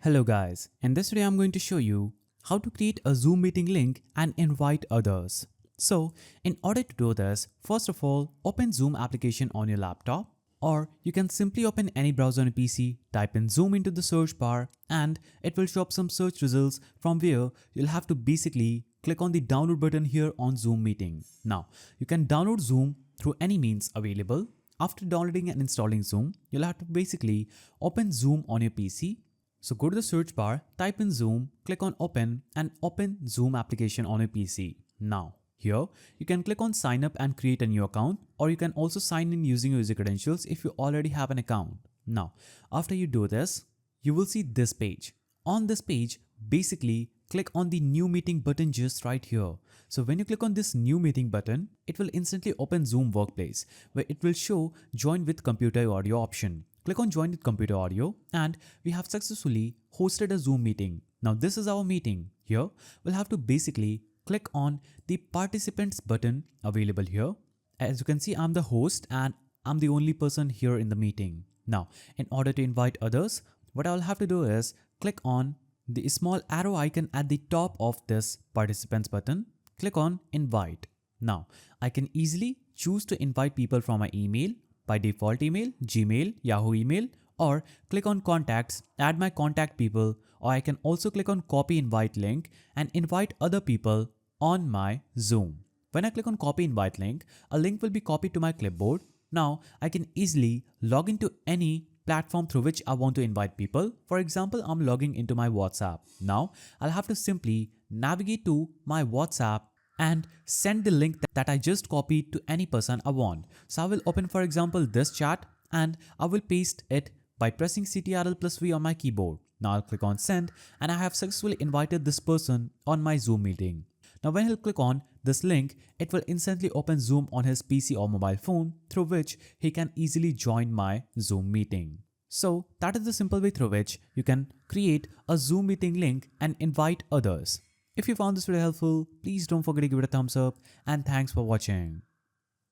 Hello guys, in this video I'm going to show you how to create a Zoom meeting link and invite others. So in order to do this, first of all, open Zoom application on your laptop, or you can simply open any browser on your PC, type in Zoom into the search bar and it will show up some search results from where you'll have to basically click on the download button here on Zoom meeting. Now you can download Zoom through any means available. After downloading and installing Zoom, you'll have to basically open Zoom on your PC. So go to the search bar, type in Zoom, click on open and open Zoom application on your PC. Now, here you can click on sign up and create a new account, or you can also sign in using your user credentials if you already have an account. Now, after you do this, you will see this page. On this page, basically click on the new meeting button just right here. So when you click on this new meeting button, it will instantly open Zoom Workplace where it will show join with computer audio option. Click on join with computer audio and we have successfully hosted a Zoom meeting. Now this is our meeting. Here we'll have to basically click on the participants button available here. As you can see, I'm the host and I'm the only person here in the meeting. Now in order to invite others, what I'll have to do is click on the small arrow icon at the top of this participants button. Click on invite. Now I can easily choose to invite people from my email, by default email, Gmail, Yahoo email, or click on contacts, add my contact people, or I can also click on copy invite link and invite other people on my Zoom. When I click on copy invite link, a link will be copied to my clipboard. Now I can easily log into any platform through which I want to invite people. For example, I'm logging into my WhatsApp. Now I'll have to simply navigate to my WhatsApp and send the link that I just copied to any person I want. So I will open, for example, this chat and I will paste it by pressing Ctrl+V on my keyboard. Now I'll click on send and I have successfully invited this person on my Zoom meeting. Now when he'll click on this link, it will instantly open Zoom on his PC or mobile phone through which he can easily join my Zoom meeting. So that is the simple way through which you can create a Zoom meeting link and invite others. If you found this video helpful, please don't forget to give it a thumbs up and thanks for watching.